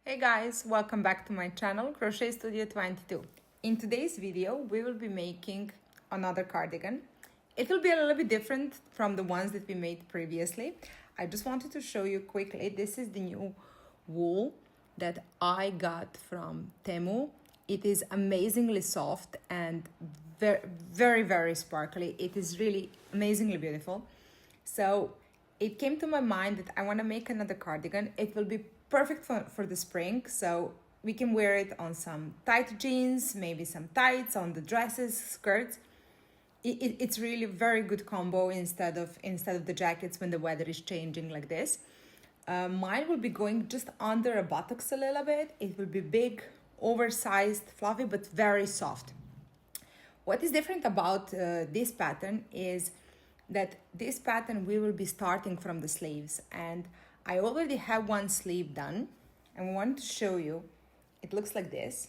Hey guys, welcome back to my channel Crochet Studio 22. In today's video we will be making another cardigan. It will be a little bit different from the ones that we made previously. I just wanted to show you quickly, this is the new wool that I got from Temu. It is amazingly soft and very sparkly. It is really amazingly beautiful. So it came to my mind that I want to make another cardigan. It will be perfect for the spring, so we can wear it on some tight jeans, maybe some tights, on the dresses, skirts. It's really a very good combo instead of the jackets when the weather is changing like this. Mine will be going just under a buttocks a little bit. It will be big, oversized, fluffy, but very soft. What is different about this pattern is that this pattern we will be starting from the sleeves, and I already have one sleeve done and I want to show you. It looks like this.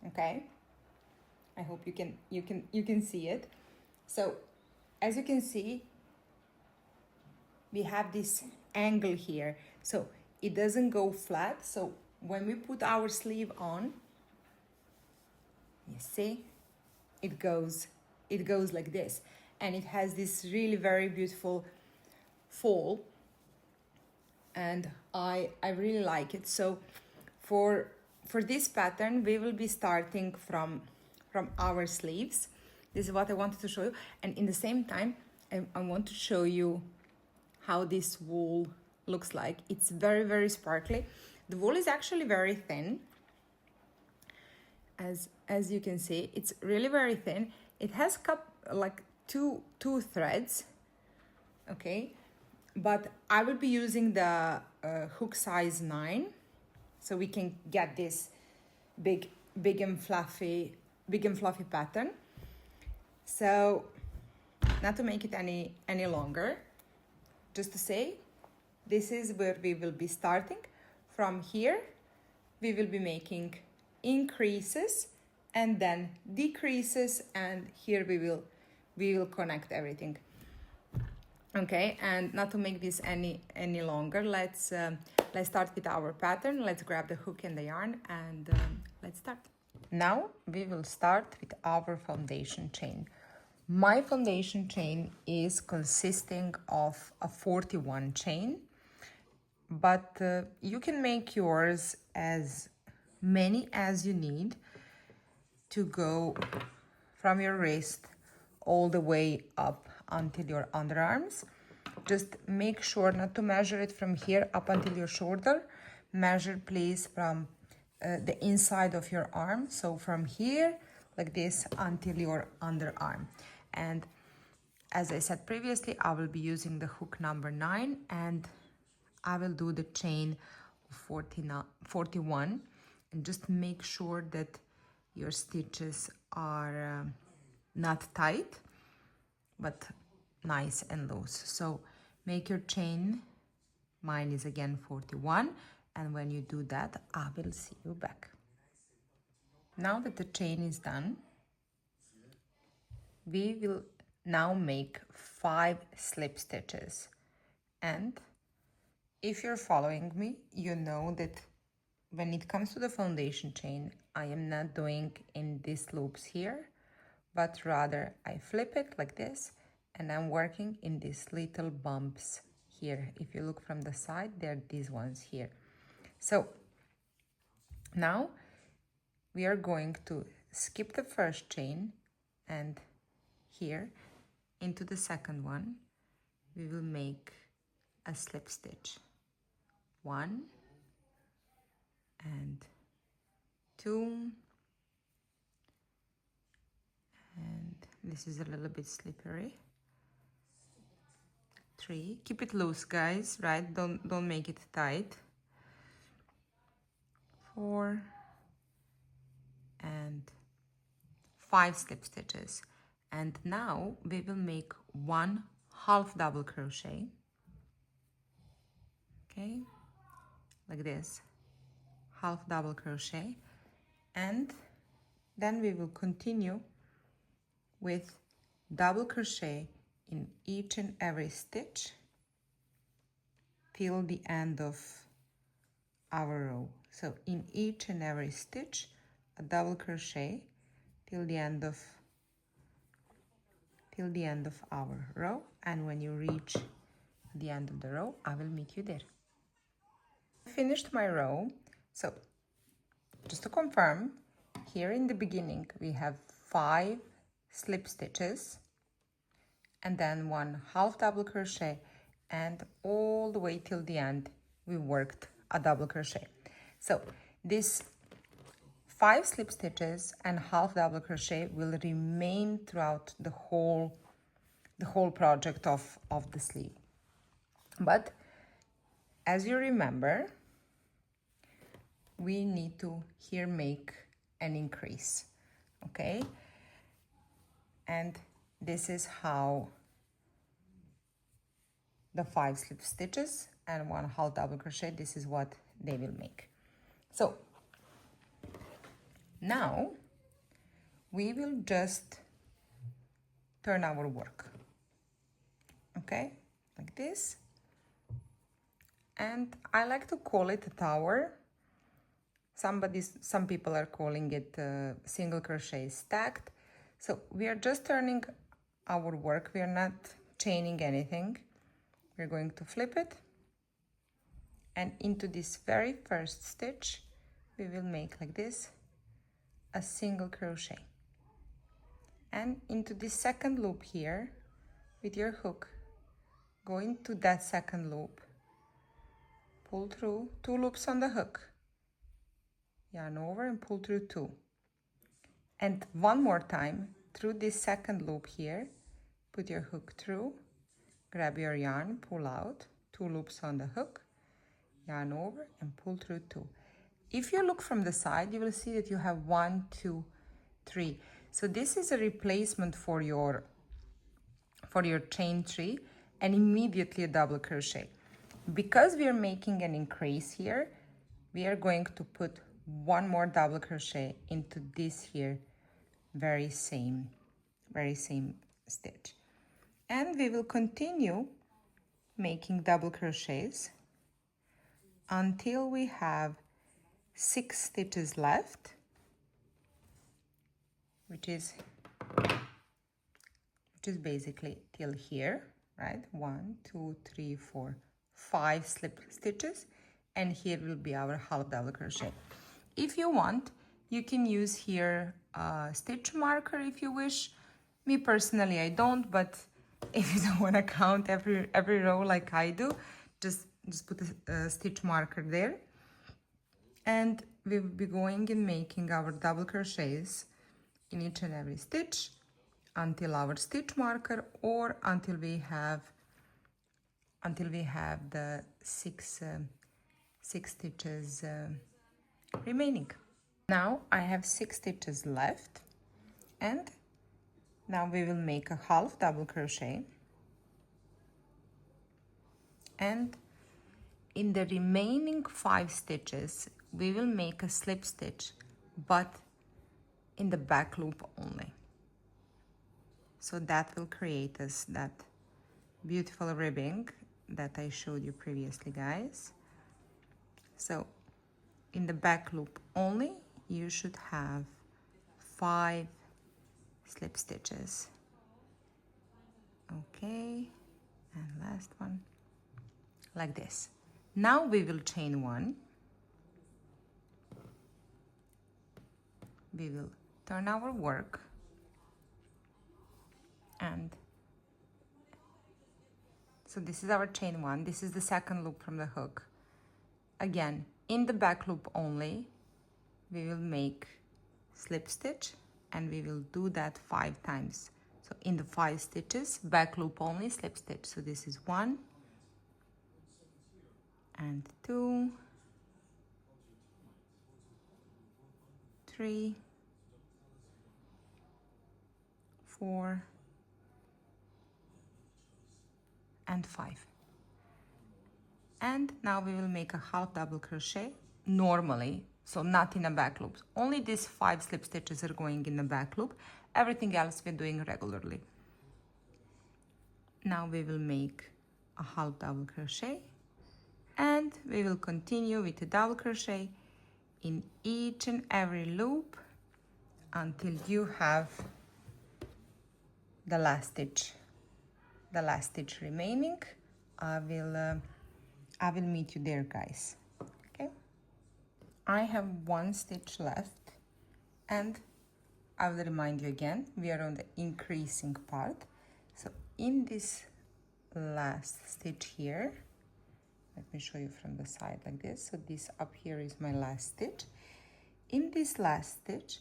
Okay, I hope you can see it. So as you can see, we have this angle here, so it doesn't go flat. So when we put our sleeve on, you see, it goes like this, and it has this really very beautiful fall, and I really like it. So for this pattern we will be starting from our sleeves. This is what I wanted to show you, and in the same time I want to show you how this wool looks like. It's very sparkly. The wool is actually very thin. As you can see, it's really very thin. It has like two threads, okay, but I will be using the hook size 9, so we can get this big and fluffy pattern. So not to make it any longer, just to say, this is where we will be starting. From here we will be making increases and then decreases, and here we will connect everything. Okay, and not to make this any longer, let's start with our pattern. Let's grab the hook and the yarn, and let's start. Now we will start with our foundation chain. My foundation chain is consisting of a 41 chain, but you can make yours as many as you need to go from your wrist all the way up until your underarms. Just make sure not to measure it from here up until your shoulder. Measure please from the inside of your arm, so from here like this until your underarm. And as I said previously, I will be using the hook number 9, and I will do the chain 41, and just make sure that your stitches are not tight but nice and loose. So make your chain, mine is again 41, and when you do that I will see you back. Now that the chain is done, we will now make 5 slip stitches. And if you're following me, you know that when it comes to the foundation chain, I am not doing in these loops here, but rather I flip it like this, and I'm working in these little bumps here. If you look from the side, there are these ones here. So now we are going to skip the first chain, and here into the second one we will make a slip stitch. 1 and 2, and this is a little bit slippery. 3, keep it loose guys, right? Don't make it tight. 4 and 5 slip stitches. And now we will make 1 half double crochet, okay, like this, half double crochet, and then we will continue with double crochet in each and every stitch till the end of our row. So in each and every stitch, a double crochet till the end of our row, and when you reach the end of the row, I will meet you there. I finished my row. So just to confirm, here in the beginning we have 5 slip stitches and then 1 half double crochet, and all the way till the end we worked a double crochet. So this 5 slip stitches and half double crochet will remain throughout the whole project of the sleeve. But as you remember, we need to here make an increase, okay? And this is how the 5 slip stitches and 1 half double crochet, this is what they will make. So now we will just turn our work, okay, like this. And I like to call it a tower. Some people are calling it single crochet stacked. So we are just turning our work. We are not chaining anything. We're going to flip it, and into this very first stitch we will make like this a single crochet, and into this second loop here with your hook, go into that second loop, pull through 2 loops on the hook, yarn over and pull through 2, and one more time through this second loop here, put your hook through, grab your yarn, pull out, 2 loops on the hook, yarn over and pull through 2. If you look from the side, you will see that you have 1, 2, 3. So this is a replacement for your chain 3 and immediately a double crochet. Because we are making an increase here, we are going to put 1 more double crochet into this here very same stitch. And we will continue making double crochets until we have 6 stitches left, which is basically till here, right? 1, 2, 3, 4, 5 slip stitches, and here will be our half double crochet. If you want, you can use here a stitch marker if you wish. Me personally, I don't, but if you don't want to count every row like I do, just put a stitch marker there. And we will be going and making our double crochets in each and every stitch until our stitch marker, or until we have the 6 stitches remaining. Now I have 6 stitches left, and now we will make a half double crochet, and in the remaining 5 stitches we will make a slip stitch, but in the back loop only. So that will create us that beautiful ribbing that I showed you previously, guys. So in the back loop only, you should have 5 slip stitches. Okay, and last one, like this. Now we will chain 1. We will turn our work, and so this is our chain 1. This is the second loop from the hook. Again, in the back loop only, we will make slip stitch, and we will do that 5 times. So in the 5 stitches, back loop only, slip stitch. So this is 1 and 2, 3, 4, and 5. And now we will make a half double crochet normally, so not in a back loop. Only these 5 slip stitches are going in the back loop. Everything else we're doing regularly. Now we will make a half double crochet, And we will continue with a double crochet in each and every loop until you have the last stitch remaining. I will meet you there, guys. Okay, I have one stitch left, and I will remind you again, we are on the increasing part. So in this last stitch here, let me show you from the side like this. So this up here is my last stitch. In this last stitch,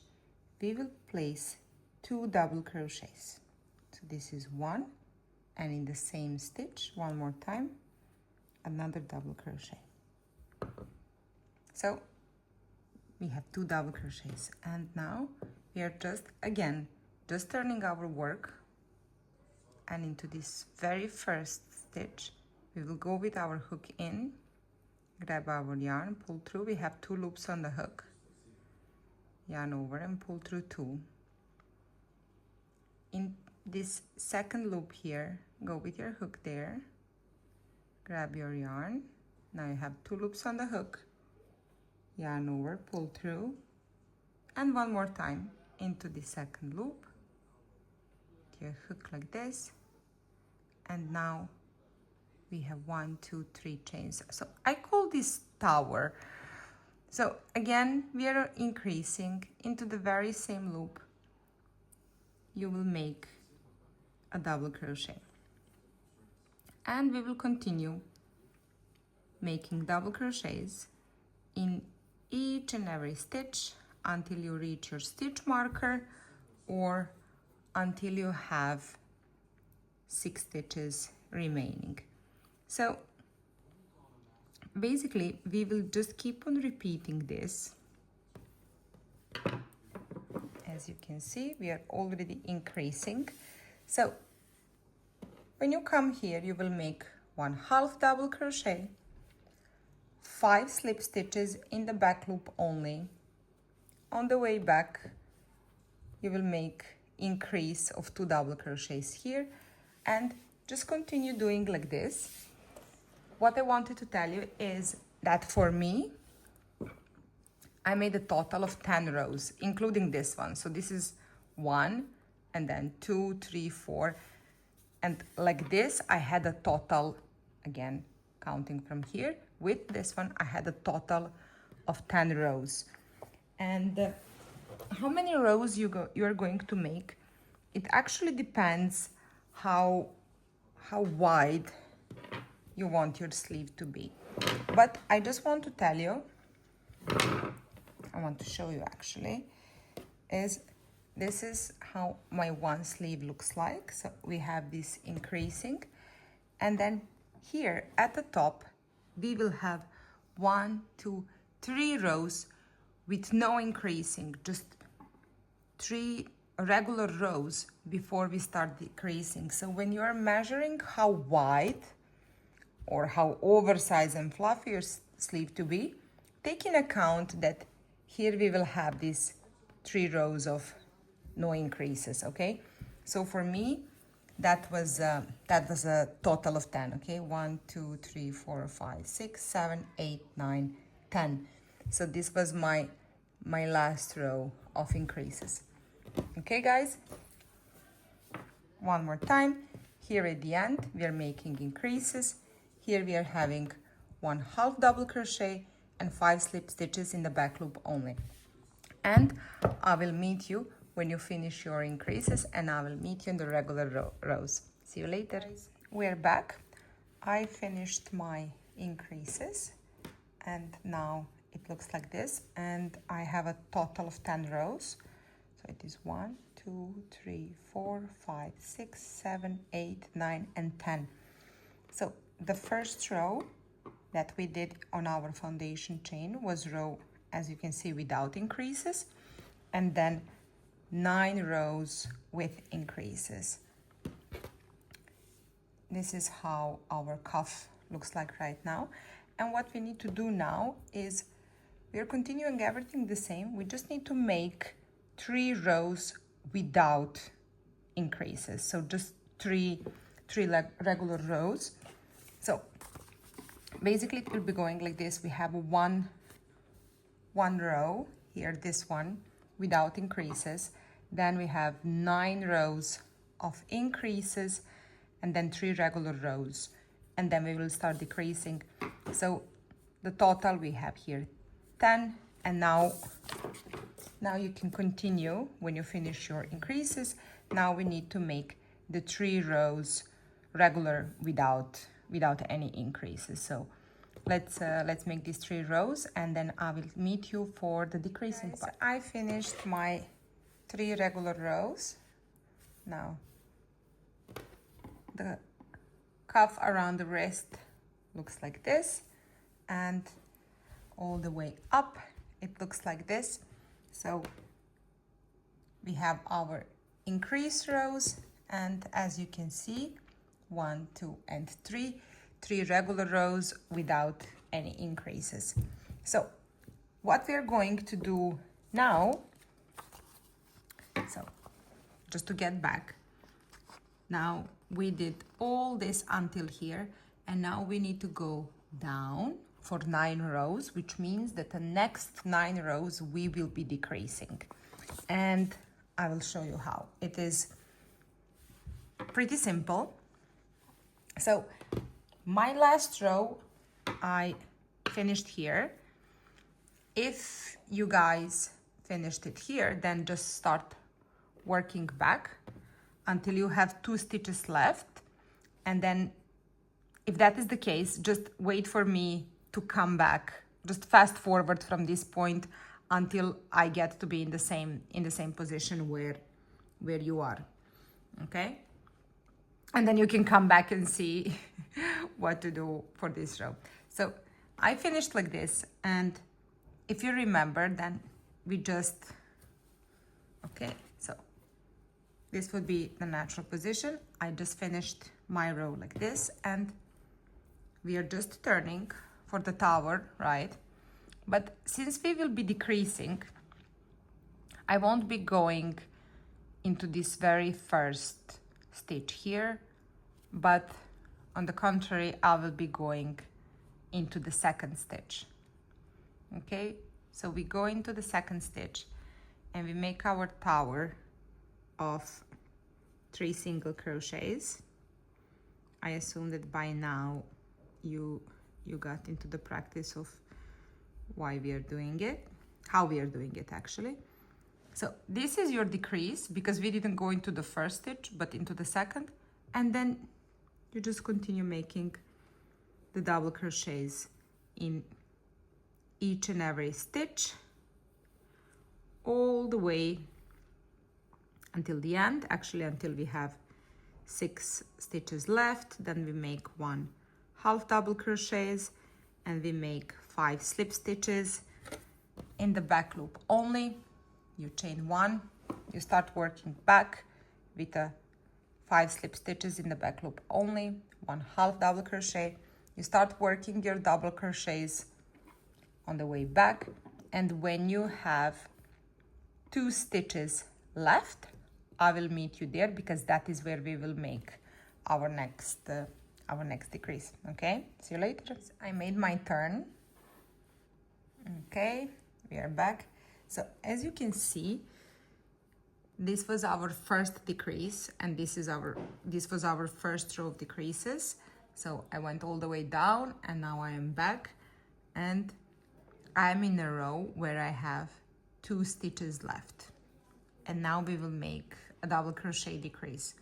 we will place 2 double crochets. So this is one, and in the same stitch, one more time, another double crochet. So we have 2 double crochets, and now we are just turning our work, and into this very first stitch we will go with our hook in, grab our yarn, pull through. We have 2 loops on the hook, yarn over and pull through 2. In this second loop here, go with your hook there, grab your yarn. Now you have 2 loops on the hook, yarn over, pull through, and one more time into the second loop, your hook like this, and now we have 1, 2, 3 chains. So I call this tower. So again, we are increasing into the very same loop. You will make a double crochet, and we will continue making double crochets in each and every stitch until you reach your stitch marker, or until you have 6 stitches remaining. So basically we will just keep on repeating this. As you can see, we are already increasing. So when you come here, you will make 1/2 double crochet, 5 slip stitches in the back loop only. On the way back, you will make increase of 2 double crochets here, and just continue doing like this. What I wanted to tell you is that for me, I made a total of 10 rows, including this one. So this is 1, and then 2, 3, 4, and like this I had a total, again counting from here, with this one I had a total of 10 rows. And how many rows you are going to make, it actually depends how wide you want your sleeve to be. But I just want to tell you, I want to show you actually, is this is how my one sleeve looks like. So we have this increasing, and then here at the top we will have 1, 2, 3 rows with no increasing, just 3 regular rows before we start decreasing. So when you are measuring how wide or how oversized and fluffy your sleeve to be, take in account that here we will have these 3 rows of no increases, okay? So for me, that was a total of 10, okay? 1, 2, 3, 4, 5, 6, 7, 8, 9, 10. So this was my last row of increases. Okay, guys? One more time. Here at the end, we are making increases. Here we are having 1/2 double crochet and 5 slip stitches in the back loop only. And I will meet you when you finish your increases, and I will meet you in the regular rows. See you later. We're back. I finished my increases, and now it looks like this, and I have a total of 10 rows. So it is 1, 2, 3, 4, 5, 6, 7, 8, 9, and 10. So the first row that we did on our foundation chain was row, as you can see, without increases, and then 9 rows with increases. This is how our cuff looks like right now. And what we need to do now is we are continuing everything the same. We just need to make 3 rows without increases. So just three regular rows. So basically it will be going like this. We have one row here, this one without increases, then we have 9 rows of increases, and then 3 regular rows, and then we will start decreasing. So the total we have here 10, and now you can continue when you finish your increases. Now we need to make the 3 rows regular without any increases. So let's make these 3 rows, and then I will meet you for the decreasing part. I finished my 3 regular rows. Now the cuff around the wrist looks like this, and all the way up it looks like this. So we have our increase rows, and as you can see, 1, 2, and 3 regular rows without any increases. So what we're going to do now, so just to get back, now we did all this until here, and now we need to go down for 9 rows, which means that the next 9 rows we will be decreasing, and I will show you how. It is pretty simple. So my last row I finished here. If you guys finished it here, then just start working back until you have 2 stitches left, and then if that is the case, just wait for me to come back, just fast forward from this point until I get to be in the same position where you are, okay? And then you can come back and see what to do for this row. So I finished like this, and if you remember, then we just, okay, so this would be the natural position. I just finished my row like this, and we are just turning for the tower, right? But since we will be decreasing, I won't be going into this very first stitch here, but on the contrary, I will be going into the second stitch. Okay, so we go into the second stitch and we make our tower of 3 single crochets. I assume that by now you got into the practice of why we are doing it, how we are doing it actually. So this is your decrease, because we didn't go into the first stitch but into the second, and then you just continue making the double crochets in each and every stitch all the way until the end, actually until we have 6 stitches left. Then we make 1 half double crochets and we make 5 slip stitches in the back loop only. You chain 1, you start working back with a 5 slip stitches in the back loop only, 1 half double crochet. You start working your double crochets on the way back, and when you have 2 stitches left, I will meet you there, because that is where we will make our next decrease. Okay, see you later. I made my turn. Okay, we are back. So as you can see, this was our first decrease, and this was our first row of decreases. So I went all the way down, and now I am back, and I'm in a row where I have 2 stitches left, and now we will make a double crochet decrease.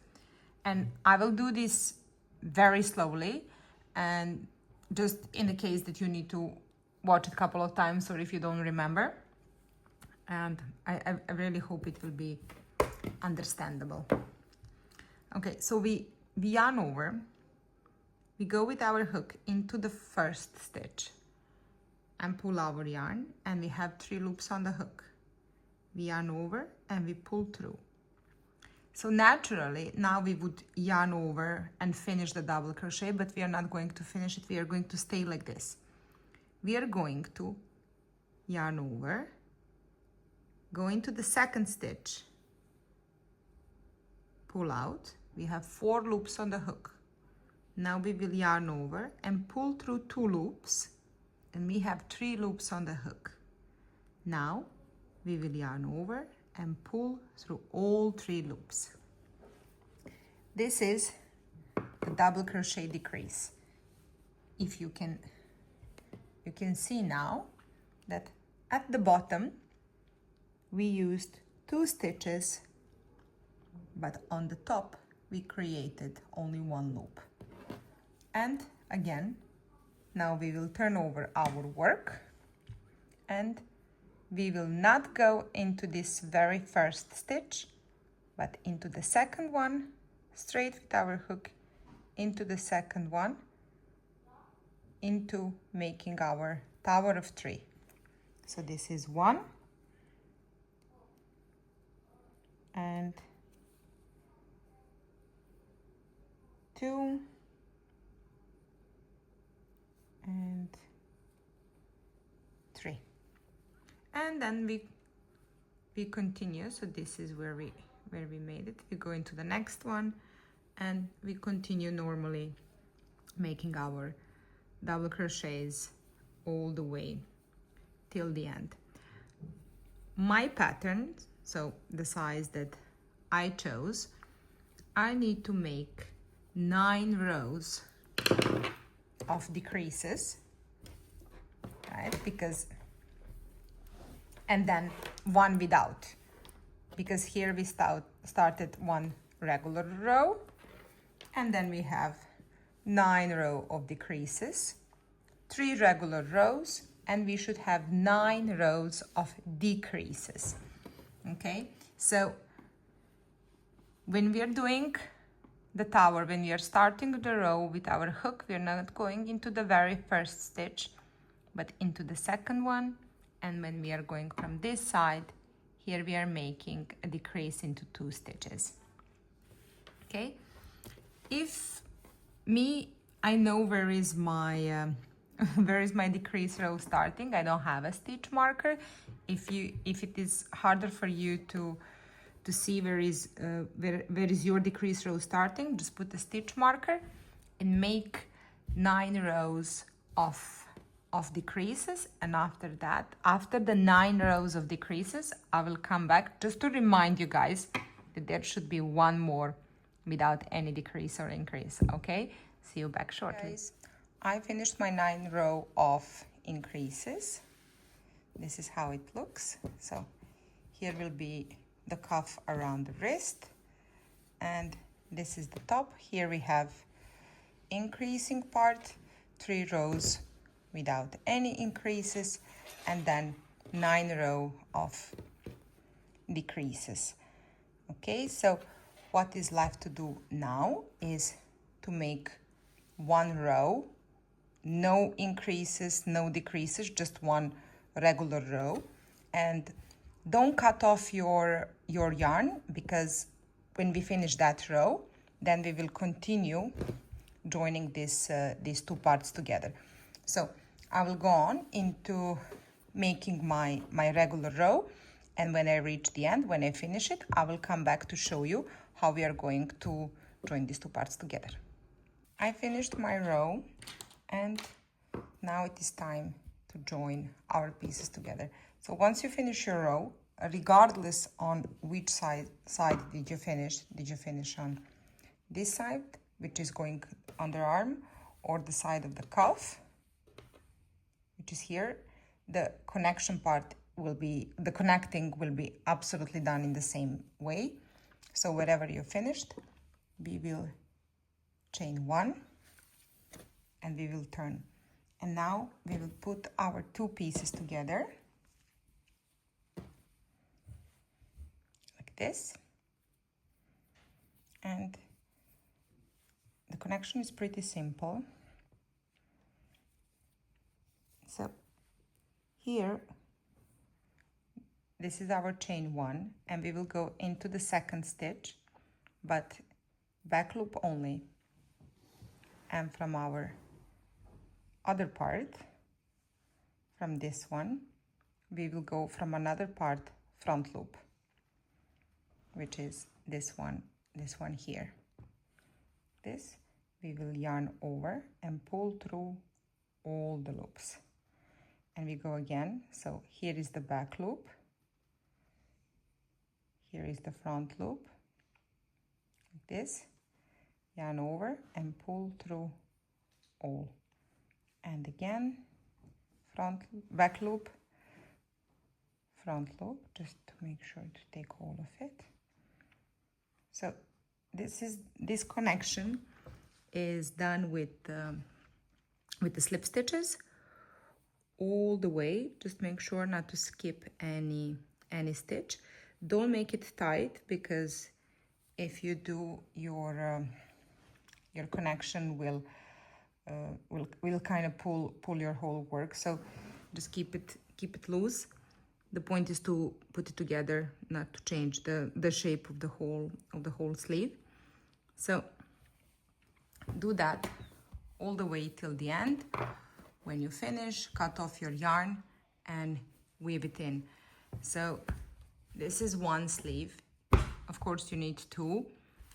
And I will do this very slowly, and just in the case that you need to watch it a couple of times, or if you don't remember, and I really hope it will be understandable. Okay, so we yarn over, we go with our hook into the first stitch and pull our yarn, and we have 3 loops on the hook. We yarn over and we pull through. So naturally, now we would yarn over and finish the double crochet, but we are not going to finish it. We are going to stay like this. We are going to yarn over, go into the second stitch, pull out. We have 4 loops on the hook. Now we will yarn over and pull through 2 loops, and we have 3 loops on the hook. Now we will yarn over and pull through all 3 loops. This is the double crochet decrease. If you can see now that at the bottom we used 2 stitches, but on the top we created only 1 loop. And again, now we will turn over our work, and we will not go into this very first stitch, but into the second one, straight with our hook into the second one, into making our tower of 3. So this is 1 and 2 and 3, and then we continue. So this is where we made it. We go into the next one and we continue normally making our double crochets all the way till the end. My pattern, so the size that I chose, I need to make 9 rows of decreases, right? Because, and then 1 without, because here we started 1 regular row, and then we have 9 rows of decreases, 3 regular rows, and we should have 9 rows of decreases. Okay, so when we are doing the tower, when we are starting the row with our hook, we are not going into the very first stitch, but into the second one. And when we are going from this side, here we are making a decrease into 2 stitches. Okay, if I know where is my where is my decrease row starting. I don't have a stitch marker. If it is harder for you to see where is your decrease row starting, just put a stitch marker and make 9 rows of decreases. And after that, after the 9 rows of decreases, I will come back just to remind you guys that there should be 1 more without any decrease or increase. Okay, see you back shortly. Guys, I finished my 9 row of increases. This is how it looks. So here will be the cuff around the wrist, and this is the top. Here we have increasing part, 3 rows without any increases, and then 9 rows of decreases. Okay, so what is left to do now is to make 1 row, no increases, no decreases, just 1 regular row. And don't cut off your yarn, because when we finish that row, then we will continue joining these 2 parts together. So I will go on into making my regular row, and when I reach the end, when I finish it, I will come back to show you how we are going to join these 2 parts together. I finished my row, and now it is time to join our pieces together. So once you finish your row, regardless on which side did you finish on this side, which is going underarm, or the side of the cuff, which is here, the connecting will be absolutely done in the same way. So wherever you finished, we will chain 1 and we will turn. And now we will put our 2 pieces together like this, and the connection is pretty simple. So here, this is our chain 1, and we will go into the second stitch, but back loop only. And from our other part, from this one, we will go from another part front loop, which is this one here. We we will yarn over and pull through all the loops. And we go again. So here is the back loop. Here is the front loop. Like this. Yarn over and pull through all. And again, back loop, front loop, just to make sure to take all of it. So this connection is done with the slip stitches all the way. Just make sure not to skip any stitch. Don't make it tight, because if you do, your connection will kind of pull your whole work. So just keep it loose. The point is to put it together, not to change the shape of the whole sleeve. So do that all the way till the end. When you finish, cut off your yarn and weave it in. So this is one sleeve. Of course you need two.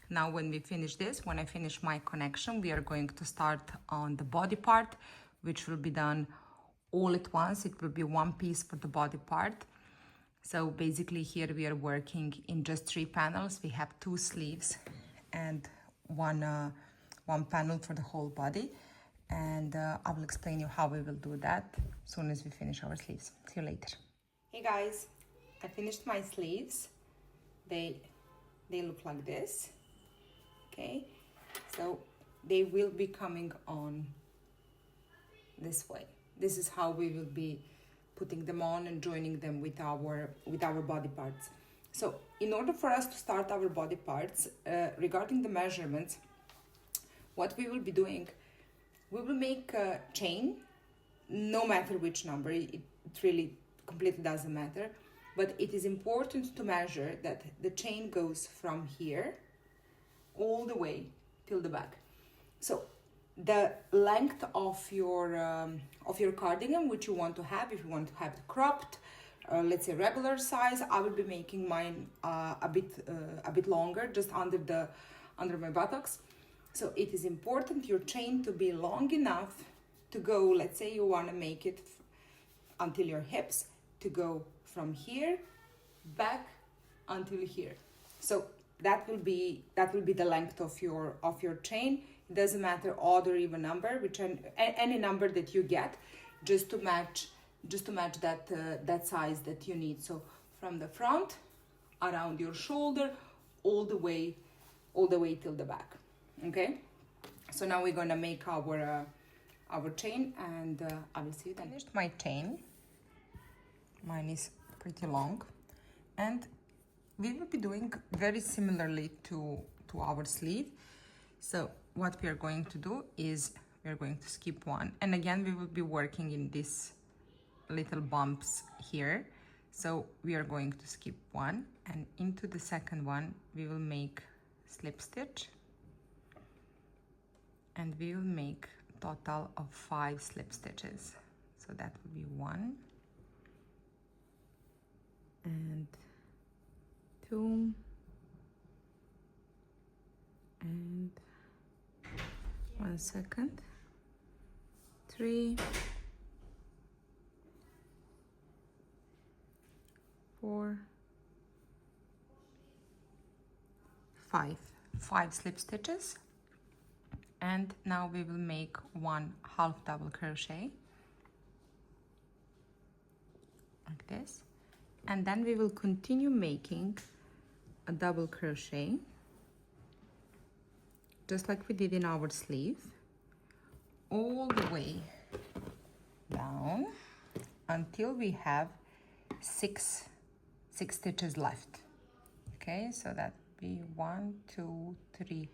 Now when we finish this, when I finish my connection, we are going to start on the body part, which will be done all at once. It will be one piece for the body part. So basically here we are working in just 3 panels. We have 2 sleeves and one panel for the whole body. And I will explain you how we will do that as soon as we finish our sleeves. See you later. Hey guys, I finished my sleeves. They look like this. Okay, so they will be coming on this way. This is how we will be putting them on and joining them with our body parts. So in order for us to start our body parts, regarding the measurements, what we will be doing, we will make a chain, no matter which number. It really completely doesn't matter, but it is important to measure that the chain goes from here all the way till the back. So the length of your cardigan, which you want to have, if you want to have it cropped, let's say regular size, I will be making mine a bit longer, just under my buttocks. So it is important your chain to be long enough to go, let's say you want to make it until your hips, to go from here back until here. So that will be the length of your chain. It doesn't matter odd or even number, any number that you get, just to match that size that you need. So from the front, around your shoulder, all the way till the back. Okay. So now we're gonna make our chain, and I will see you then. Finished my chain. Mine is pretty long, and we will be doing very similarly to our sleeve. So what we are going to do is we are going to skip one, and again we will be working in these little bumps here. So we are going to skip one, and into the second one we will make slip stitch, and we will make a total of 5 slip stitches. So that will be 1 and 2 and 1 second, 3, 4, 5 slip stitches. And now we will make 1 half double crochet like this, and then we will continue making a double crochet just like we did in our sleeve, all the way down until we have 6 stitches left. Okay, so that would be 1, 2, 3,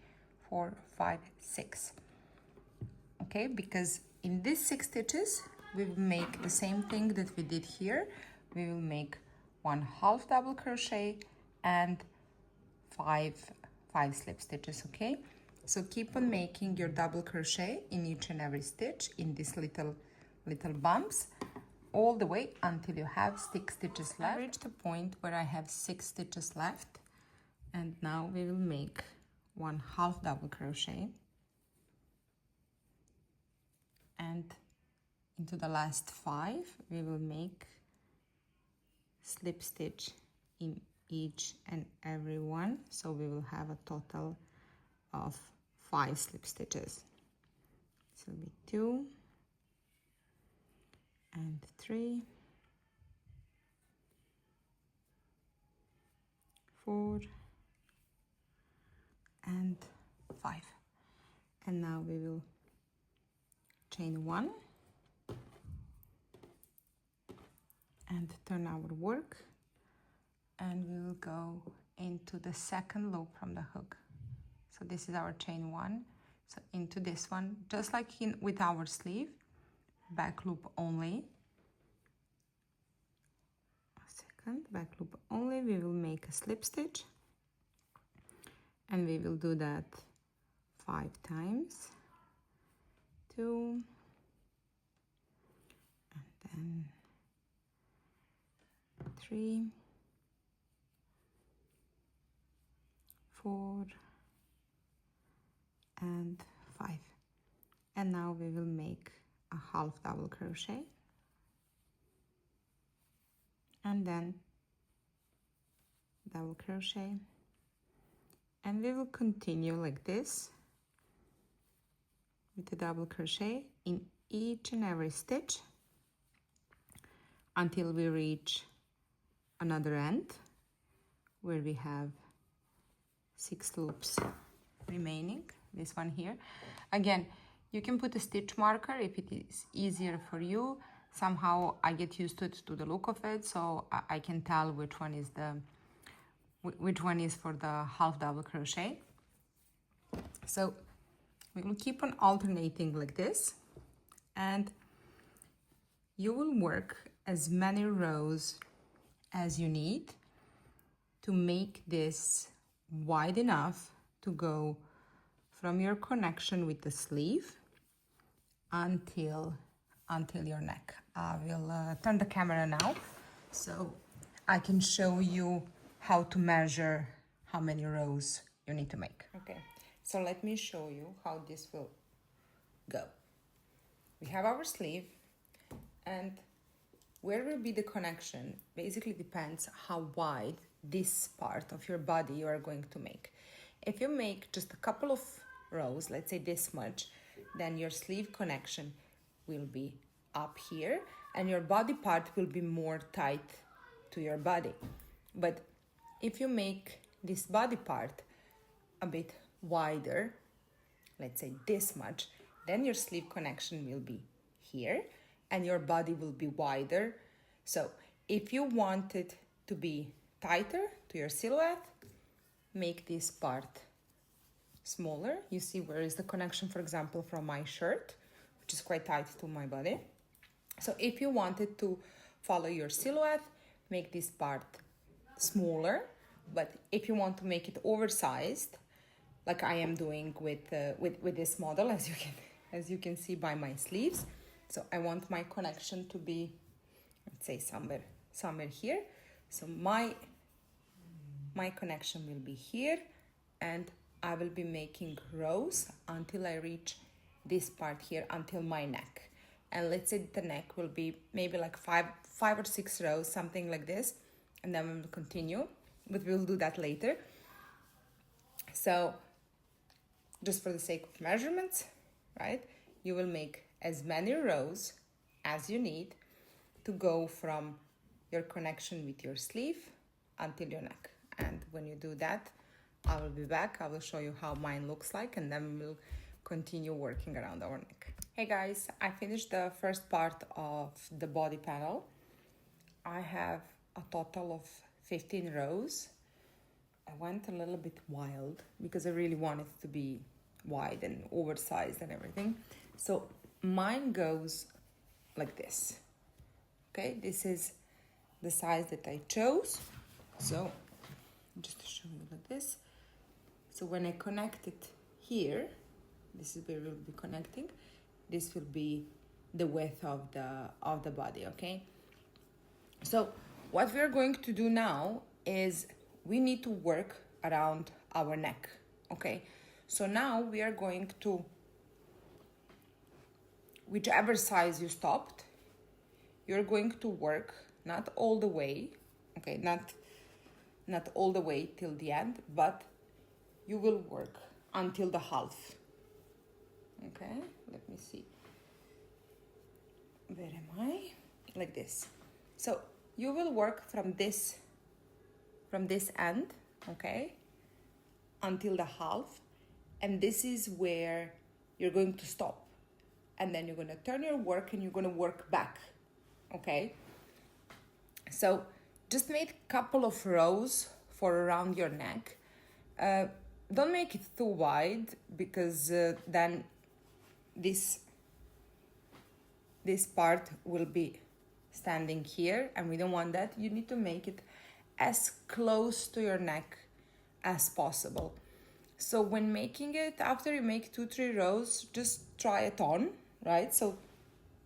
4, 5, 6. Okay, because in these 6 stitches we will make the same thing that we did here. We will make 1 half double crochet and 5 slip stitches. Okay, so keep on making your double crochet in each and every stitch in these little bumps all the way until you have 6 stitches left. I reached a point where I have 6 stitches left, and now we will make 1 half double crochet and into the last 5 we will make slip stitch in each and every one, so we will have a total of 5 slip stitches. This will be 2 and 3, 4 and 5. And now we will chain 1 and turn our work, and we will go into the second loop from the hook. So this is our chain 1, so into this one, just like with our sleeve, back loop only. A second, back loop only. We will make a slip stitch, and we will do that 5 times. 2 and then 3, 4 and 5. And now we will make a half double crochet, and then double crochet, and we will continue like this with the double crochet in each and every stitch until we reach another end where we have 6 loops remaining. This one here. Again, you can put a stitch marker if it is easier for you. Somehow I get used to the look of it, so I can tell which one is for the half double crochet. So we will keep on alternating like this, and you will work as many rows as you need to make this wide enough to go from your connection with the sleeve until your neck. I will turn the camera now so I can show you how to measure how many rows you need to make. Okay, so let me show you how this will go. We have our sleeve, and where will be the connection basically depends how wide this part of your body you are going to make. If you make just a couple of rows, let's say this much, then your sleeve connection will be up here and your body part will be more tight to your body. But if you make this body part a bit wider, let's say this much, then your sleeve connection will be here and your body will be wider. So if you want it to be tighter to your silhouette, make this part smaller. You see where is the connection, for example, from my shirt, which is quite tight to my body. So if you wanted to follow your silhouette, make this part smaller. But if you want to make it oversized, like I am doing with this model, as you can see by my sleeves. So I want my connection to be, let's say somewhere here. So my connection will be here, and I will be making rows until I reach this part here, until my neck. And let's say the neck will be maybe like five or 6 rows, something like this, and then we will continue, but we'll do that later. So just for the sake of measurements, right, you will make as many rows as you need to go from your connection with your sleeve until your neck. And when you do that, I will be back. I will show you how mine looks like, and then we'll continue working around our neck. Hey guys, I finished the first part of the body panel. I have a total of 15 rows. I went a little bit wild because I really wanted it to be wide and oversized and everything. So mine goes like this. Okay, this is the size that I chose. So just to show you like this. So when I connect it here, this is where we'll be connecting. This will be the width of the body, okay? So what we're going to do now is we need to work around our neck, okay? So now we are going to whichever size you stopped, you're going to work not all the way, okay, not all the way till the end, but you will work until the half. Okay, let me see. Where am I? Like this. So you will work from this end, okay, until the half, and this is where you're going to stop. And then you're going to turn your work and you're going to work back, okay? So just make a couple of rows for around your neck. Don't make it too wide, because then this part will be standing here, and we don't want that. You need to make it as close to your neck as possible. So when making it, after you make 2-3 rows, just try it on, right? So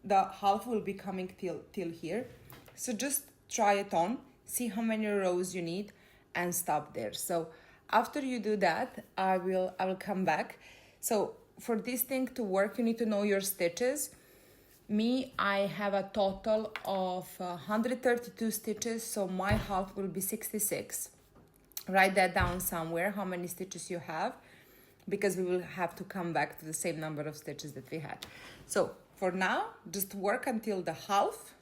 the half will be coming till here. So just try it on, see how many rows you need, and stop there. So after you do that, I will come back. So for this thing to work, you need to know your stitches. Me, I have a total of 132 stitches, so my half will be 66. Write that down somewhere, how many stitches you have, because we will have to come back to the same number of stitches that we had. So for now, just work until the half,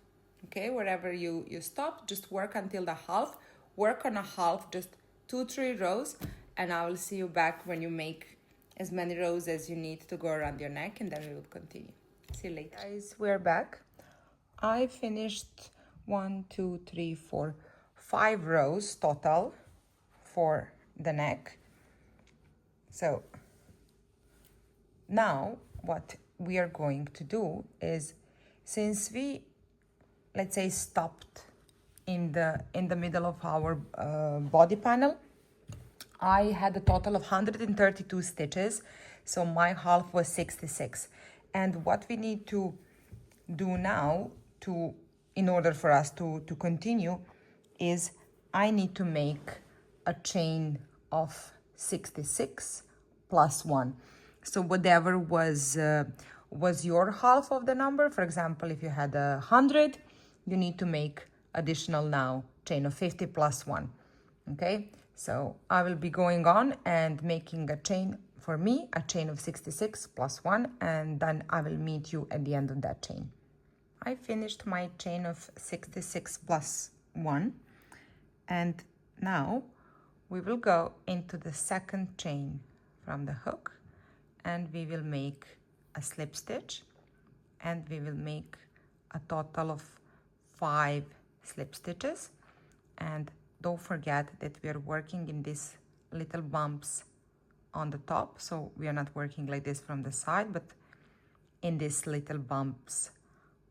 okay? Wherever you stop, just work until the half. Work on a half, just 2-3 rows, and I will see you back when you make as many rows as you need to go around your neck, and then we will continue. See you later. Guys, we're back. I finished 1, 2, 3, 4, 5 rows total for the neck. So now what we are going to do is, since we, let's say, stopped in the middle of our body panel, I had a total of 132 stitches, so my half was 66. And what we need to do now in order for us to continue is, I need to make a chain of 66 plus 1. So whatever was your half of the number, for example, if you had 100, you need to make additional now chain of 50 plus 1. Okay, so I will be going on and making a chain, for me, a chain of 66 plus 1, and then I will meet you at the end of that chain. I finished my chain of 66 plus 1, and now we will go into the second chain from the hook, and we will make a slip stitch, and we will make a total of 5 slip stitches. And don't forget that we are working in these little bumps on the top, so we are not working like this from the side, but in these little bumps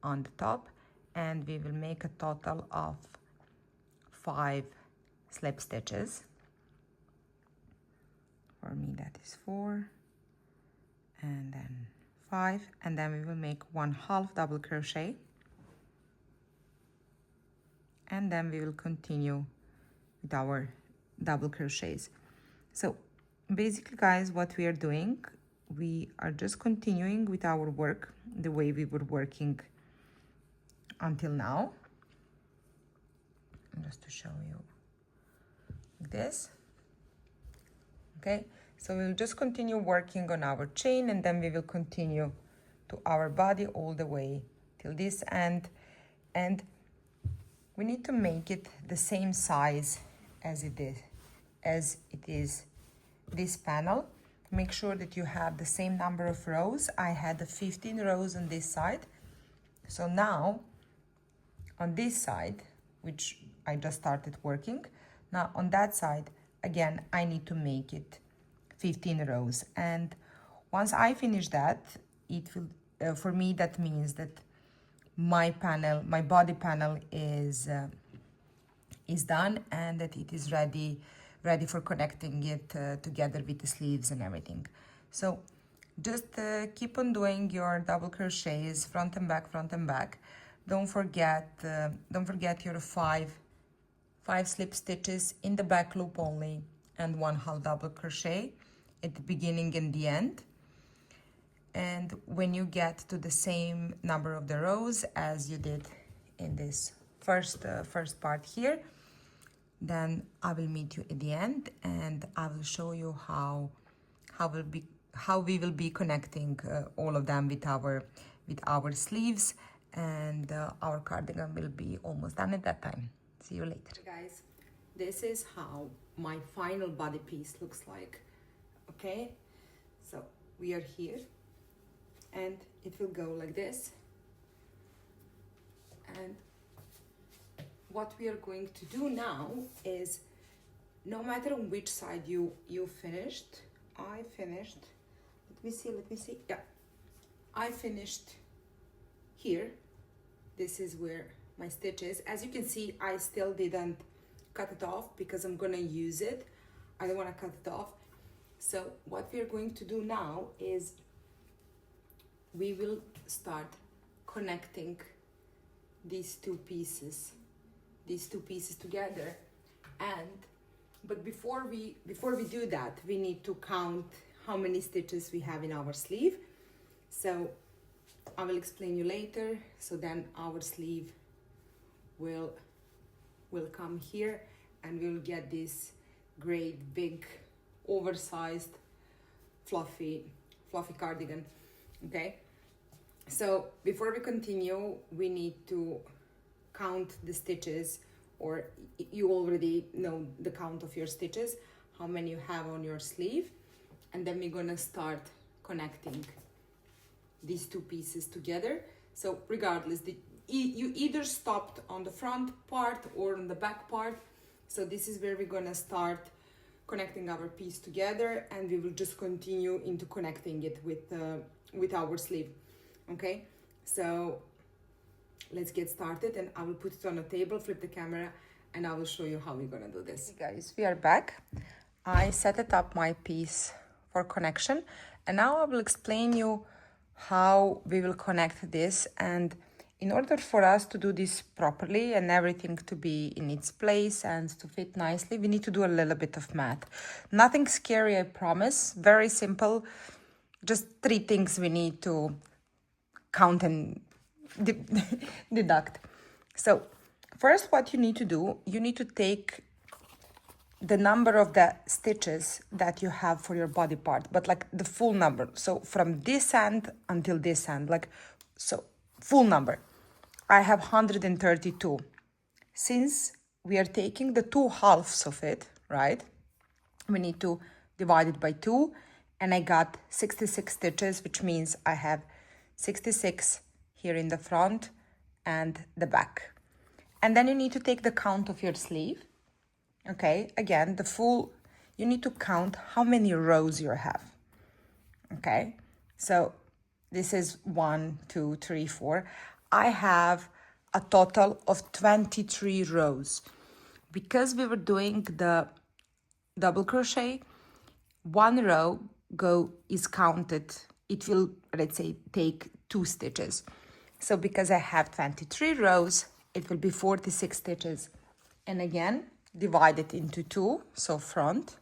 on the top, and we will make a total of 5 slip stitches. For me that is 4, and then 5, and then we will make 1/2 double crochet, and then we will continue with our double crochets. So basically, guys, what we are doing, we are just continuing with our work the way we were working until now. Just to show you this. Okay, so we'll just continue working on our chain, and then we will continue to our body all the way till this end. And we need to make it the same size as it is this panel. Make sure that you have the same number of rows. I had 15 rows on this side. So now on this side, which I just started working, now on that side, again, I need to make it 15 rows. And once I finish that, it will, for me, that means that my panel, my body panel is done, and that it is ready for connecting it together with the sleeves and everything. So just keep on doing your double crochets front and back. Don't forget your 5 slip stitches in the back loop only, and 1/2 double crochet at the beginning and the end. And when you get to the same number of the rows as you did in this first part here, then I will meet you at the end, and I will show you how we will be connecting all of them with our sleeves, and our cardigan will be almost done at that time. See you later. Guys, this is how my final body piece looks like. Okay, so we are here, and it will go like this. And what we are going to do now is, no matter on which side you finished, I finished, let me see, yeah, I finished here. This is where my stitch is. As you can see, I still didn't cut it off because I'm gonna use it. I don't want to cut it off. So what we are going to do now is we will start connecting these two pieces together. But before we do that, we need to count how many stitches we have in our sleeve. So I will explain you later. So then our sleeve will come here, and we'll get this great big oversized fluffy cardigan. Okay, so before we continue, we need to count the stitches, or you already know the count of your stitches, how many you have on your sleeve, and then we're gonna start connecting these two pieces together. So regardless, you either stopped on the front part or on the back part. So this is where we're gonna start connecting our piece together, and we will just continue into connecting it with our sleeve. Okay, so let's get started, and I will put it on a table, flip the camera, and I will show you how we're gonna do this. Hey guys, we are back. I set it up my piece for connection, and now I will explain you how we will connect this. And in order for us to do this properly and everything to be in its place and to fit nicely, we need to do a little bit of math. Nothing scary, I promise. Very simple. Just 3 things we need to count and deduct. So first, what you need to do, you need to take the number of the stitches that you have for your body part, but like the full number. So from this end until this end, like, so full number. I have 132. Since we are taking the 2 halves of it, right, we need to divide it by 2, and I got 66 stitches, which means I have 66 here in the front and the back. And then you need to take the count of your sleeve. Okay, again, the full, you need to count how many rows you have. Okay, so this is 1, 2, 3, 4. I have a total of 23 rows. Because we were doing the double crochet, 1 row is counted. It will, let's say, take 2 stitches. So because I have 23 rows, it will be 46 stitches. And again, divide it into 2, so front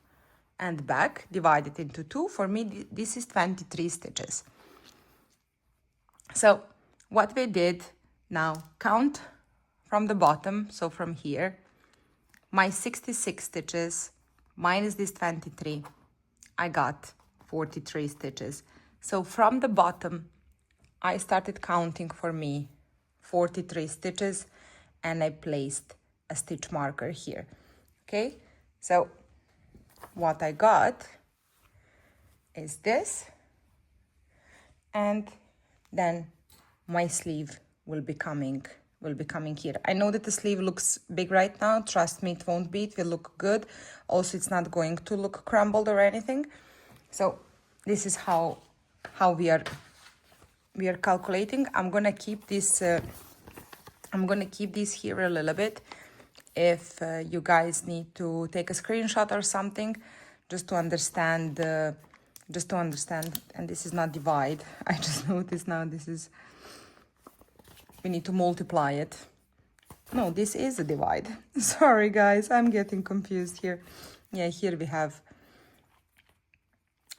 and back, divide it into 2. For me, this is 23 stitches. So what we did now, count from the bottom, so from here, my 66 stitches minus this 23, I got 43 stitches. So from the bottom, I started counting for me 43 stitches, and I placed a stitch marker here. Okay, so what I got is this, and then my sleeve will be coming here. I know that the sleeve looks big right now. Trust me, it won't be. It will look good. Also, it's not going to look crumbled or anything. So this is how we are calculating. I'm gonna keep this here a little bit. If you guys need to take a screenshot or something, just to understand, and this is not divide. I just noticed now this is, we need to multiply it. No, this is a divide. Sorry guys, I'm getting confused here. Yeah, here we have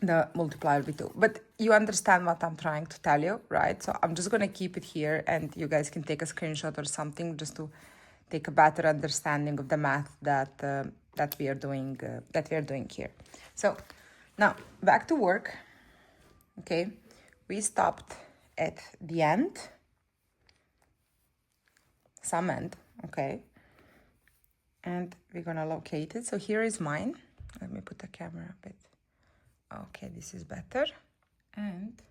the multiplier with 2. But you understand what I'm trying to tell you, right? So I'm just gonna keep it here, and you guys can take a screenshot or something just to take a better understanding of the math that we are doing here. So now back to work. Okay, we stopped at the end, some end, okay, and we're gonna locate it. So here is mine. Let me put the camera a bit. Okay, this is better. And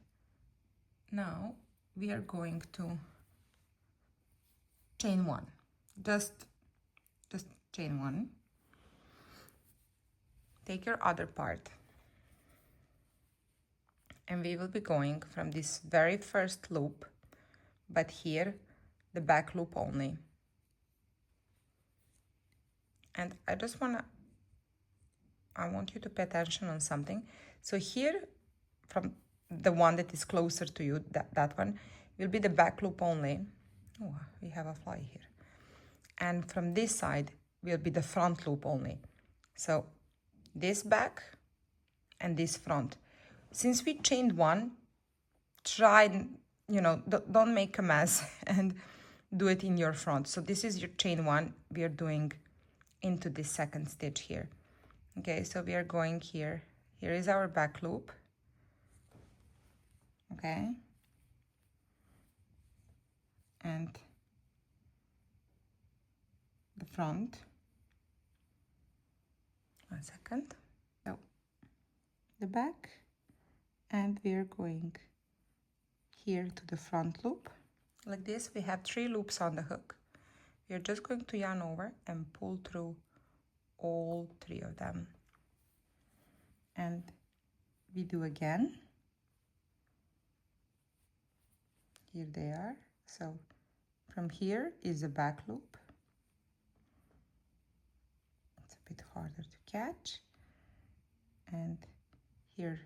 now we are going to chain one, just chain one. Take your other part, and we will be going from this very first loop, but here the back loop only. And I want you to pay attention on something. So here, from the one that is closer to you, that one will be the back loop only. Oh, we have a fly here. And from this side will be the front loop only. So this back and this front. Since we chained one, try, you know, don't make a mess and do it in your front. So this is your chain one. We are doing into this second stitch here. Okay, so we are going here. Here is our back loop. Okay. And the front. 1 second. So the back, and we are going here to the front loop. Like this, we have 3 loops on the hook. We are just going to yarn over and pull through all 3 of them. And we do again. Here they are. So from here is the back loop. It's a bit harder to catch. And here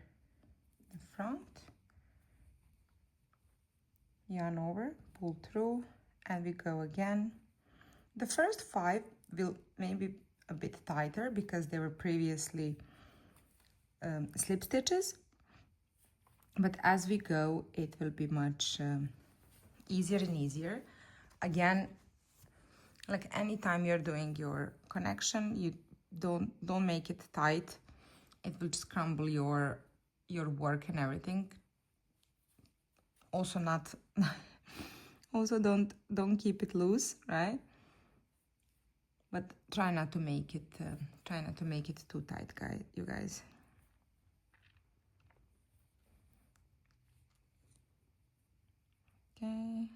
the front. Yarn over, pull through, and we go again. The first 5 will maybe a bit tighter because they were previously slip stitches, but as we go it will be much easier and easier. Again, like anytime you're doing your connection, you don't make it tight. It will just crumble your work and everything. Also don't keep it loose, right? But try not to make it too tight, you guys. Okay,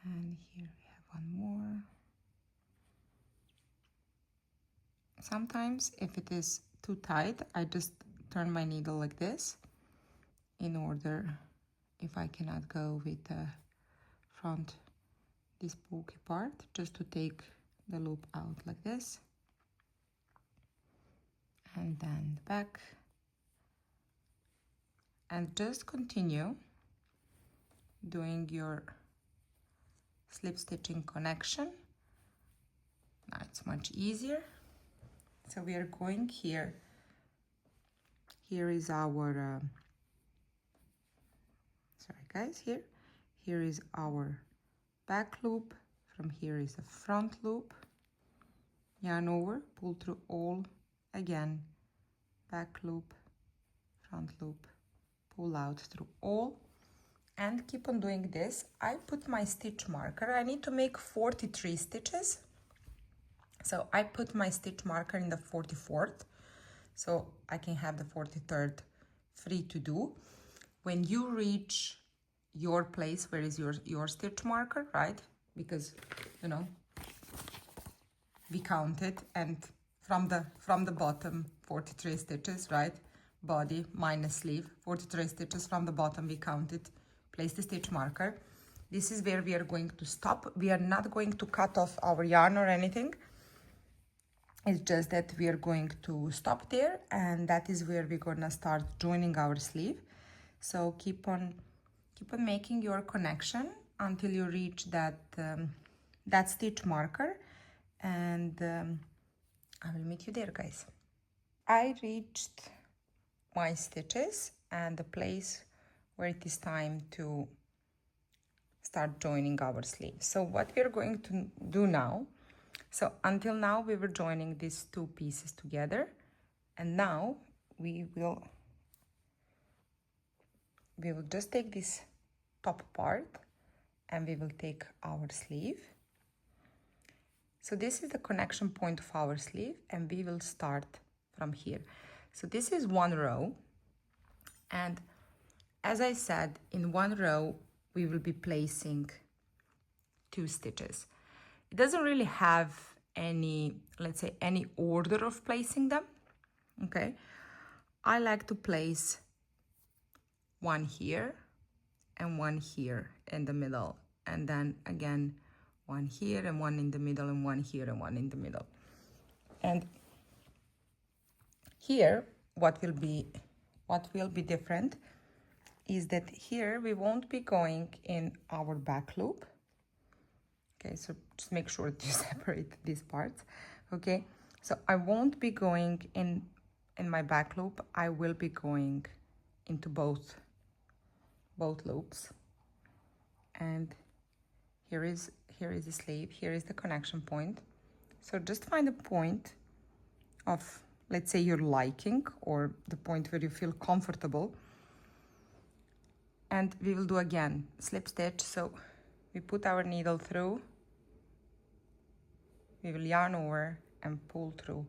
and here we have one more. Sometimes if it is too tight, I just turn my needle like this in order, if I cannot go with the front, this bulky part, just to take the loop out like this. And then the back. And just continue doing your slip stitching connection. Now it's much easier. So we are going here. Here is our sorry guys, here is our back loop. From here is the front loop. Yarn over, pull through all, again back loop, front loop, pull out through all, and keep on doing this. I put my stitch marker. I need to make 43 stitches, so I put my stitch marker in the 44th, so I can have the 43rd free to do. When you reach your place, where is your stitch marker, right? Because, you know, we counted, and from the bottom 43 stitches, right? Body minus sleeve, 43 stitches from the bottom we counted. Place the stitch marker. This is where we are going to stop. We are not going to cut off our yarn or anything. It's just that we are going to stop there, and that is where we're gonna start joining our sleeve. So keep on making your connection until you reach that that stitch marker, and I will meet you there, guys. I reached my stitches, and the place where it is time to start joining our sleeves. So what we're going to do now, so until now we were joining these two pieces together, and now we will just take this top part and we will take our sleeve. So this is the connection point of our sleeve, and we will start from here. So this is one row, and as I said, in one row we will be placing 2 stitches. It doesn't really have any, let's say, any order of placing them, okay? I like to place one here and one here in the middle, and then again one here and one in the middle, and one here and one in the middle. And here what will be different is that here we won't be going in our back loop. Okay, so just make sure that you separate these parts. Okay, so I won't be going in my back loop. I will be going into both loops. And here is the sleeve, here is the connection point. So just find a point of, let's say, your liking, or the point where you feel comfortable. And we will do again slip stitch. So we put our needle through, we will yarn over and pull through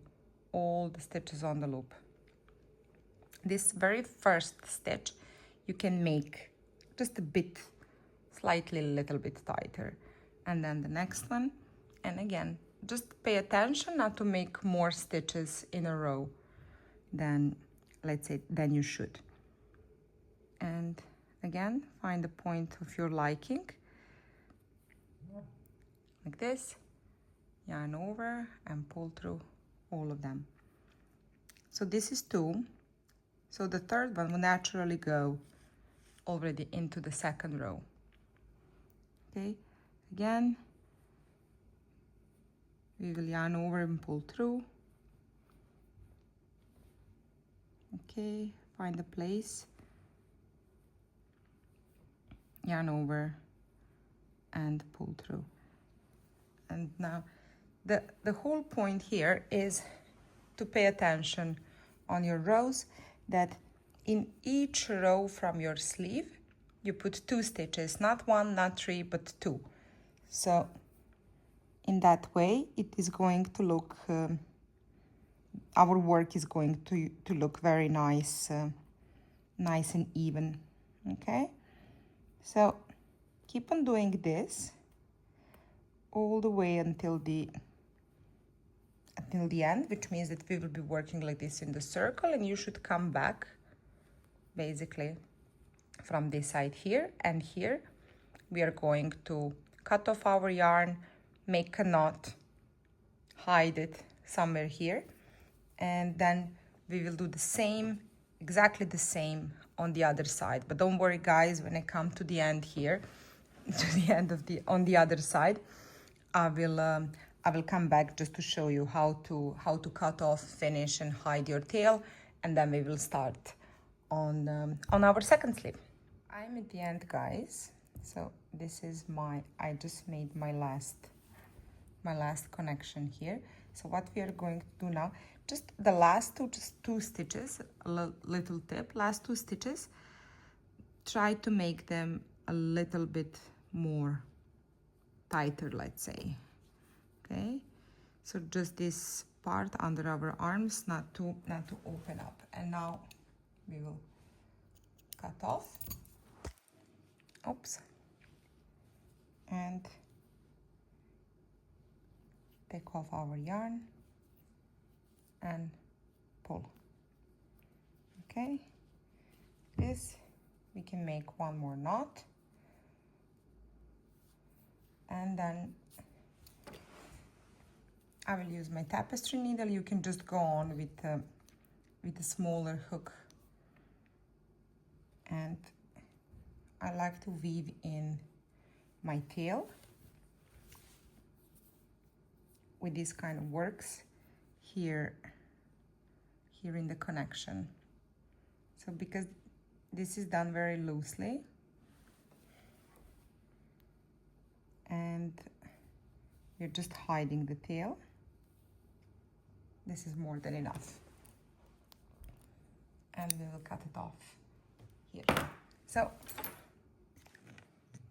all the stitches on the loop. This very first stitch you can make just a bit, slightly a little bit tighter, and then the next one, and again just pay attention not to make more stitches in a row than, let's say, than you should. And again, find the point of your liking, like this, yarn over and pull through all of them. So this is 2, so the third one will naturally go already into the second row. Okay, again we will yarn over and pull through. Okay, find a place, yarn over and pull through. And now the whole point here is to pay attention on your rows, that in each row from your sleeve you put 2 stitches, not 1, not 3, but 2. So in that way it is going to look, our work is going to look very nice, nice and even. Okay, so keep on doing this all the way until the end, which means that we will be working like this in the circle, and you should come back basically from this side here, and here we are going to cut off our yarn, make a knot, hide it somewhere here, and then we will do the same, exactly the same on the other side. But don't worry guys, when I come to the end here, to the end of on the other side, I will come back just to show you how to cut off, finish and hide your tail, and then we will start on our second sleeve. I'm at the end guys, so this is I just made my last connection here. So what we are going to do now, just the last two stitches, a little tip, last 2 stitches, try to make them a little bit more tighter, let's say. Okay, so just this part under our arms, not to open up. And now we will cut off, oops, and take off our yarn and pull. Okay, this we can make one more knot, and then I will use my tapestry needle. You can just go on with a smaller hook, and I like to weave in my tail with these kind of works here in the connection. So because this is done very loosely, and you're just hiding the tail. This is more than enough, and we will cut it off here. So,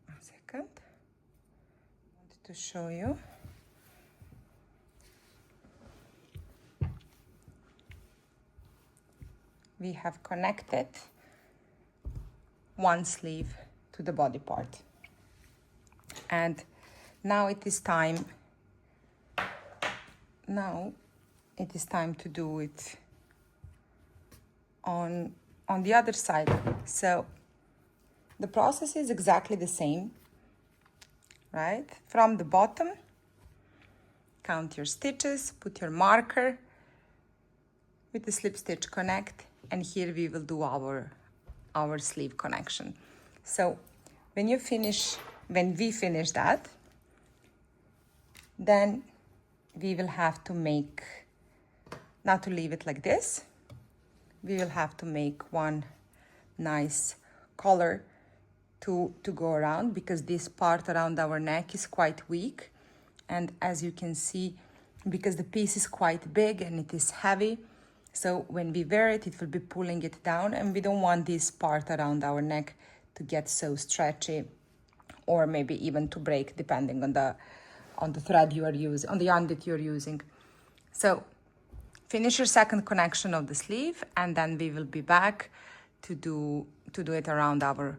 a second, I wanted to show you. We have connected one sleeve to the body part, and now it is time to do it on the other side. So the process is exactly the same, right? From the bottom, count your stitches, put your marker with the slip stitch connect, and here we will do our sleeve connection. So when we finish that, then we will have to make, not to leave it like this, we will have to make one nice collar to go around, because this part around our neck is quite weak. And as you can see, because the piece is quite big and it is heavy, so when we wear it, it will be pulling it down, and we don't want this part around our neck to get so stretchy, or maybe even to break, depending on the thread you are using, on the yarn that you're using. So finish your second connection of the sleeve, and then we will be back to do it around our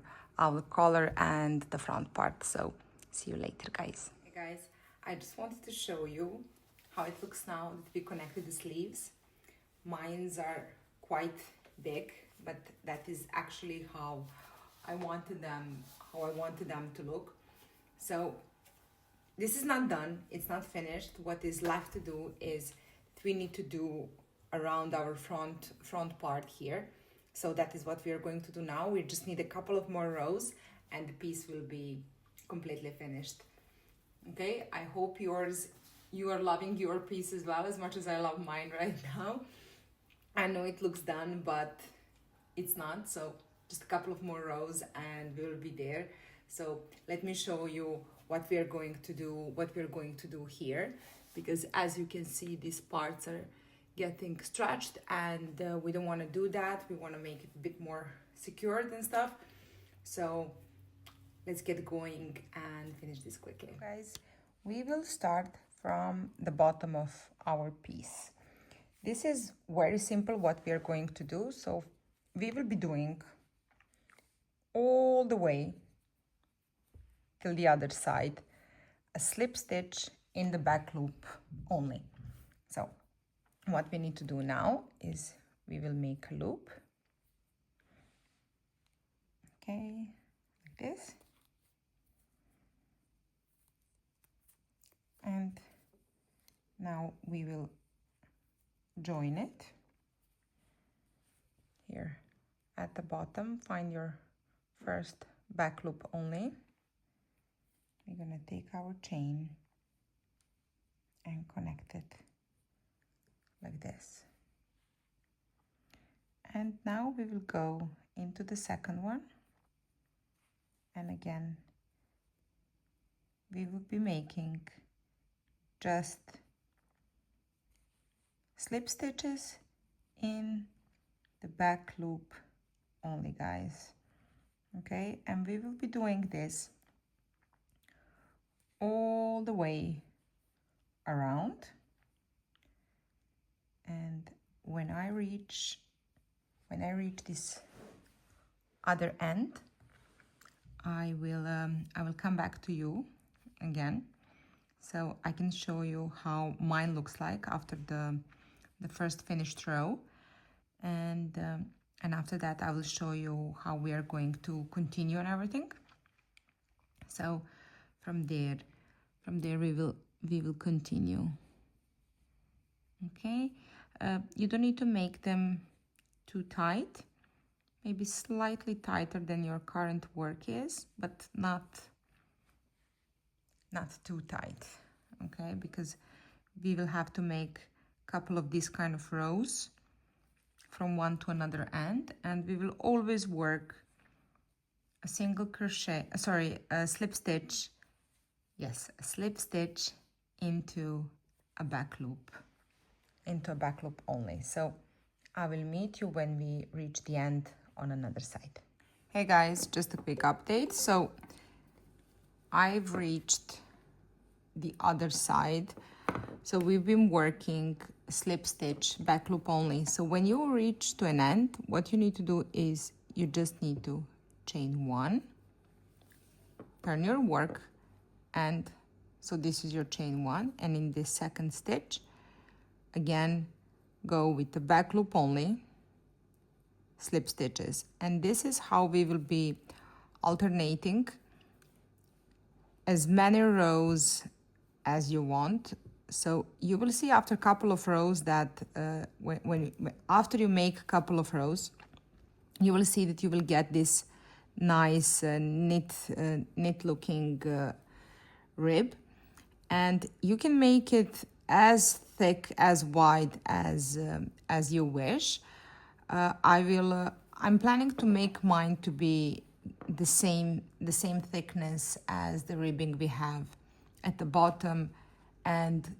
collar and the front part. So see you later, guys. Hey guys, I just wanted to show you how it looks now that we connected the sleeves. Mines are quite big, but that is actually how I wanted them to look. So this is not done, it's not finished. What is left to do is we need to do around our front part here. So that is what we are going to do now. We just need a couple of more rows and the piece will be completely finished. Okay, I hope you are loving your piece as well, as much as I love mine right now. I know it looks done, but it's not. So just a couple of more rows and we will be there. So let me show you what we are going to do here, because as you can see, these parts are getting stretched, and we don't want to do that. We want to make it a bit more secured and stuff. So let's get going and finish this quickly. Guys, we will start from the bottom of our piece. This is very simple what we are going to do. So we will be doing all the way till the other side a slip stitch in the back loop only. So what we need to do now is we will make a loop, okay, like this, and now we will join it here at the bottom. Find your first back loop only. We're gonna take our chain and connect it like this, and now we will go into the second one, and again we will be making just slip stitches in the back loop only, guys. Okay, and we will be doing this all the way around, and when I reach this other end, I will come back to you again, so I can show you how mine looks like after the first finished row, and after that I will show you how we are going to continue and everything. So from there we will continue. Okay, you don't need to make them too tight, maybe slightly tighter than your current work is, but not too tight, okay, because we will have to make a couple of these kind of rows from one to another end, and we will always work a single crochet, a slip stitch, yes, a slip stitch into a back loop, only. So I will meet you when we reach the end on another side. Hey guys, just a quick update. So I've reached the other side. So we've been working slip stitch, back loop only. So when you reach to an end, what you need to do is you just need to chain one, turn your work, and so this is your chain one, and in this second stitch, again, go with the back loop only, slip stitches. And this is how we will be alternating as many rows as you want. So you will see after a couple of rows that after you make a couple of rows, you will see that you will get this nice knit looking rib, and you can make it as thick, as wide as you wish. I'm planning to make mine to be the same thickness as the ribbing we have at the bottom and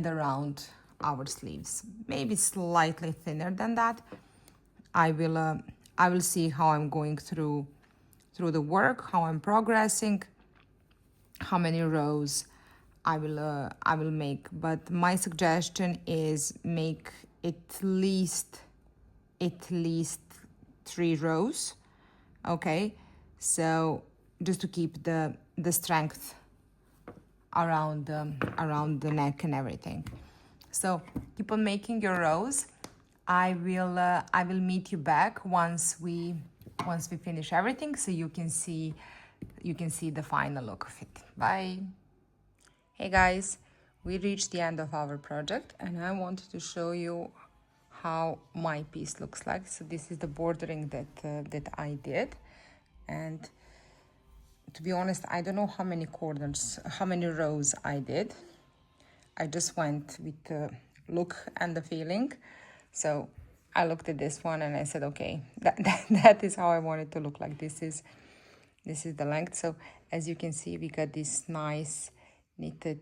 around our sleeves, maybe slightly thinner than that. I will see how I'm going through the work, how I'm progressing, how many rows I will make. But my suggestion is make at least 3 rows, okay? So just to keep the strength around the neck and everything. So keep on making your rows. I will meet you back once we finish everything, so you can see the final look of it. Bye. Hey guys, we reached the end of our project, and I wanted to show you how my piece looks like. So this is the bordering that I did, and to be honest, I don't know how many rows I did. I just went with the look and the feeling. So I looked at this one and I said, okay, that is how I want it to look like. This is the length. So as you can see, we got this nice knitted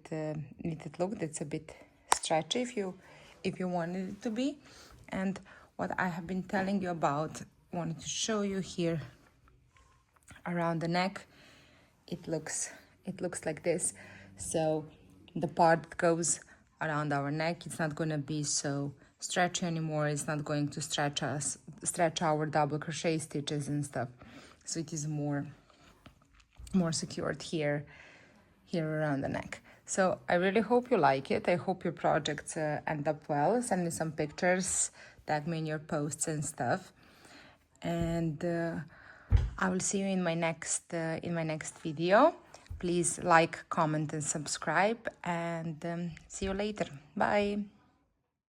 look that's a bit stretchy if you wanted it to be. And what I have been telling you about, wanted to show you here around the neck. It looks like this. So the part that goes around our neck, it's not going to be so stretchy anymore. It's not going to stretch our double crochet stitches and stuff. So it is more secured here around the neck. So I really hope you like it. I hope your projects end up well. Send me some pictures, tag me in your posts and stuff, and I will see you in my next video. Please like, comment, and subscribe, and see you later. Bye.